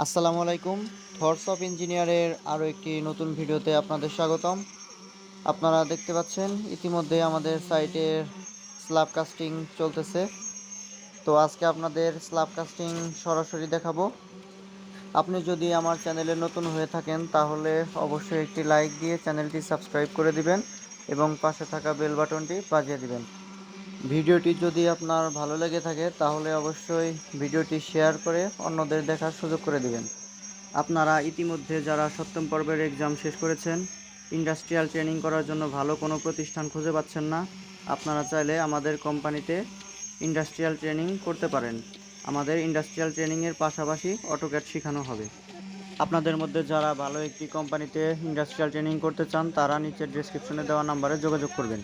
আসসালামু আলাইকুম। Thoughts of ইঞ্জিনিয়ারের আরও একটি নতুন ভিডিওতে আপনাদের স্বাগতম। আপনারা দেখতে পাচ্ছেন ইতিমধ্যে আমাদের সাইটের স্ল্যাব কাস্টিং চলতেছে। তো আজকে আপনাদের স্ল্যাব কাস্টিং সরাসরি দেখাবো। আপনি যদি আমার চ্যানেলে নতুন হয়ে থাকেন তাহলে অবশ্যই একটি লাইক দিয়ে চ্যানেলটি সাবস্ক্রাইব করে দিবেন এবং পাশে থাকা বেল বাটনটি বাজিয়ে দিবেন। ভিডিওটি যদি আপনার ভালো লেগে থাকে তাহলে অবশ্যই ভিডিওটি শেয়ার করে অন্যদের দেখার সুযোগ করে দিবেন। আপনারা ইতিমধ্যে যারা সপ্তম পর্বের এক্সাম শেষ করেছেন, ইন্ডাস্ট্রিয়াল ট্রেনিং করার জন্য ভালো কোনো প্রতিষ্ঠান খুঁজে পাচ্ছেন না, আপনারা চাইলে আমাদের কোম্পানিতে ইন্ডাস্ট্রিয়াল ট্রেনিং করতে পারেন। আমাদের ইন্ডাস্ট্রিয়াল ট্রেনিংয়ের পাশাপাশি অটোক্যাড শেখানো হবে। আপনাদের মধ্যে যারা ভালো একটি কোম্পানিতে ইন্ডাস্ট্রিয়াল ট্রেনিং করতে চান তারা নিচের ডেসক্রিপশনে দেওয়া নাম্বারে যোগাযোগ করবেন।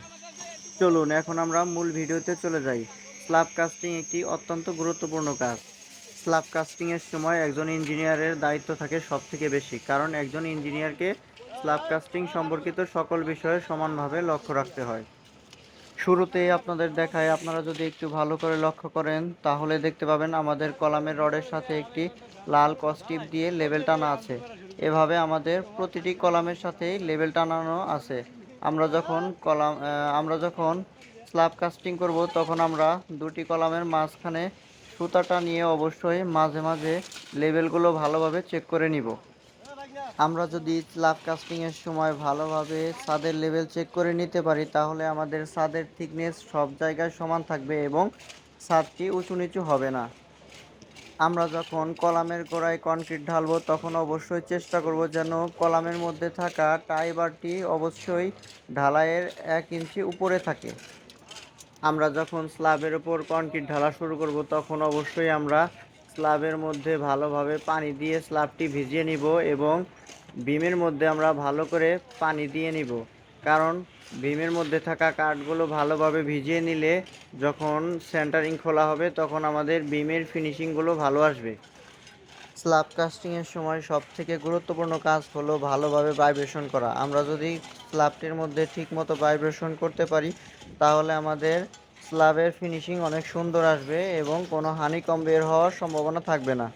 চলুন এখন আমরা মূল ভিডিওতে চলে যাই। স্ল্যাব কাস্টিং একটি অত্যন্ত গুরুত্বপূর্ণ কাজ। স্ল্যাব কাস্টিংয়ের সময় একজন ইঞ্জিনিয়ারের দায়িত্ব থাকে সবথেকে বেশি, কারণ একজন ইঞ্জিনিয়ারকে স্ল্যাব কাস্টিং সম্পর্কিত সকল বিষয়ে সমানভাবে লক্ষ্য রাখতে হয়। শুরুতেই আপনাদের দেখায়, আপনারা যদি একটু ভালো করে লক্ষ্য করেন তাহলে দেখতে পাবেন আমাদের কলামের রডের সাথে একটি লাল কস্টিপ দিয়ে লেবেল টানা আছে। এভাবে আমাদের প্রতিটি কলামের সাথেই লেবেল টানানো আছে। আমরা যখন স্ল্যাব কাস্টিং করব তখন আমরা দুটি কলামের মাঝখানে সুতাটা নিয়ে অবশ্যই মাঝে মাঝে লেবেলগুলো ভালোভাবে চেক করে নিব। আমরা যদি স্ল্যাব কাস্টিংয়ের সময় ভালোভাবে ছাদের লেভেল চেক করে নিতে পারি তাহলে আমাদের ছাদের থিকনেস সব জায়গায় সমান থাকবে এবং ছাদটি উঁচু নিচু হবে না। আমরা যখন কলামের গোড়ায় কনক্রিট ঢালবো তখন অবশ্যই চেষ্টা করব যেন কলামের মধ্যে থাকা টাই বারটি অবশ্যই ঢালাইয়ের 1 ইঞ্চি উপরে থাকে। আমরা যখন স্ল্যাবের উপর কনক্রিট ঢালা শুরু করব তখন অবশ্যই আমরা স্ল্যাবের মধ্যে ভালোভাবে পানি দিয়ে স্ল্যাবটি ভিজিয়ে নিব এবং বিমের মধ্যে আমরা ভালো করে পানি দিয়ে নিব, কারণ বিমের মধ্যে থাকা কাঠগুলো ভালোভাবে ভিজিয়ে নিলে যখন সেন্টারিং খোলা হবে তখন আমাদের বিমের ফিনিশিংগুলো ভালো আসবে। স্ল্যাব কাস্টিংয়ের সময় সবথেকে গুরুত্বপূর্ণ কাজ হলো ভালোভাবে ভাইব্রেশন করা। আমরা যদি স্ল্যাবটির মধ্যে ঠিকমতো ভাইব্রেশন করতে পারি তাহলে আমাদের স্ল্যাবের ফিনিশিং অনেক সুন্দর আসবে এবং কোনো হানিকম বের হওয়ার সম্ভাবনা থাকবে না।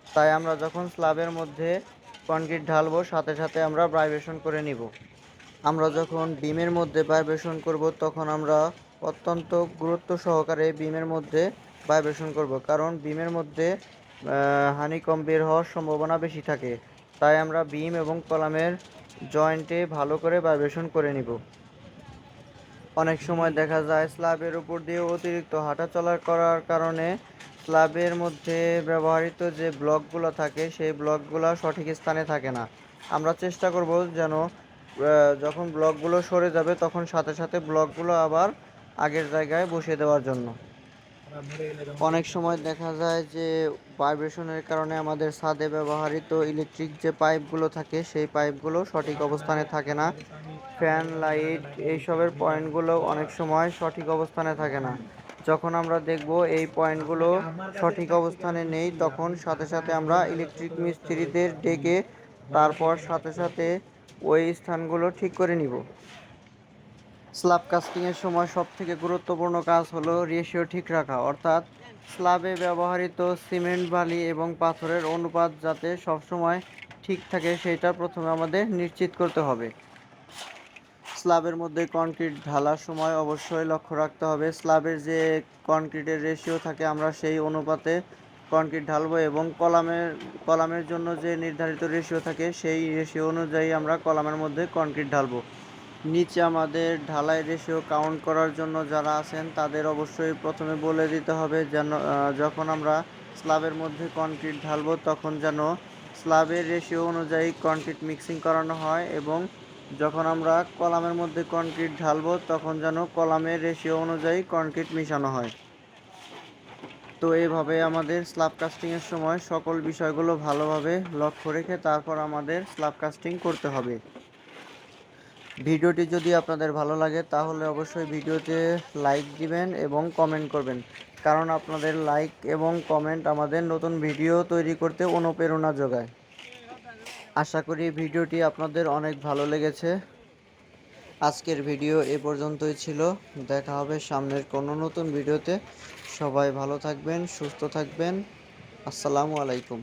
তাই আমরা যখন স্ল্যাবের মধ্যে কনক্রিট ঢালবো সাথে সাথে আমরা ভাইব্রেশন করে নিব। আমরা যখন বিমের মধ্যে ভাইব্রেশন করব তখন আমরা অত্যন্ত গুরুত্ব সহকারে বিমের মধ্যে ভাইব্রেশন করব, কারণ বিমের মধ্যে হানিকম বের হওয়ার সম্ভাবনা বেশি থাকে। তাই আমরা বিম এবং কলামের জয়েন্টে ভালো করে ভাইব্রেশন করে নিব। অনেক সময় দেখা যায় স্ল্যাবের উপর দিয়ে অতিরিক্ত হাঁটাচলা করার কারণে স্ল্যাবের মধ্যে ব্যবহৃত যে ব্লকগুলো থাকে সেই ব্লকগুলো সঠিক স্থানে থাকে না। আমরা চেষ্টা করব যেন যখন ব্লকগুলো সরে যাবে তখন সাথে সাথে ব্লকগুলো আবার আগের জায়গায় বসিয়ে দেওয়ার জন্য। অনেক সময় দেখা যায় যে ভাইব্রেশনের কারণে আমাদের ছাদে ব্যবহৃত ইলেকট্রিক যে পাইপগুলো থাকে সেই পাইপগুলো সঠিক অবস্থানে থাকে না। ফ্যান, লাইট এইসবের পয়েন্টগুলো অনেক সময় সঠিক অবস্থানে থাকে না। যখন আমরা দেখব এই পয়েন্টগুলো সঠিক অবস্থানে নেই তখন সাথে সাথে আমরা ইলেকট্রিক মিস্ত্রিদের ডেকে তারপর সাথে সাথে ওই স্থানগুলো ঠিক করে নিব। স্ল্যাব কাস্টিংয়ের সময় সবথেকে গুরুত্বপূর্ণ কাজ হলো রেশিও ঠিক রাখা, অর্থাৎ স্ল্যাবে ব্যবহৃত সিমেন্ট, বালি এবং পাথরের অনুপাত যাতে সবসময় ঠিক থাকে সেটা প্রথমে আমাদের নিশ্চিত করতে হবে। স্ল্যাবের মধ্যে কনক্রিট ঢালার সময় অবশ্যই লক্ষ্য রাখতে হবে স্ল্যাবের যে কনক্রিটের রেশিও থাকে আমরা সেই অনুপাতে কনক্রিট ঢালবো এবং কলামের জন্য যে নির্ধারিত রেশিও থাকে সেই রেশিও অনুযায়ী আমরা কলামের মধ্যে কনক্রিট ঢালবো। নিচে আমাদের ঢালাই রেশিও কাউন্ট করার জন্য যারা আছেন তাদের অবশ্যই প্রথমে বলে দিতে হবে যেন যখন আমরা স্ল্যাবের মধ্যে কনক্রিট ঢালবো তখন যেন স্ল্যাবের রেশিও অনুযায়ী কনক্রিট মিক্সিং করানো হয় এবং যখন আমরা কলামের মধ্যে কনক্রিট ঢালবো তখন যেন কলামের রেশিও অনুযায়ী কনক্রিট মিশানো হয়। তো এইভাবে আমাদের স্ল্যাব কাস্টিংয়ের সময় সকল বিষয়গুলো ভালোভাবে লক্ষ্য রেখে তারপর আমাদের স্ল্যাব কাস্টিং করতে হবে। ভিডিওটি যদি আপনাদের ভালো লাগে তাহলে অবশ্যই ভিডিওতে লাইক দিবেন এবং কমেন্ট করবেন, কারণ আপনাদের লাইক এবং কমেন্ট আমাদের নতুন ভিডিও তৈরি করতে অনুপ্রেরণা যোগায়। আশা করি ভিডিওটি আপনাদের অনেক ভালো লেগেছে। আজকের ভিডিও এ পর্যন্তই ছিল। দেখা হবে সামনের কোনো নতুন ভিডিওতে। সবাই ভালো থাকবেন, সুস্থ থাকবেন। আসসালামু আলাইকুম।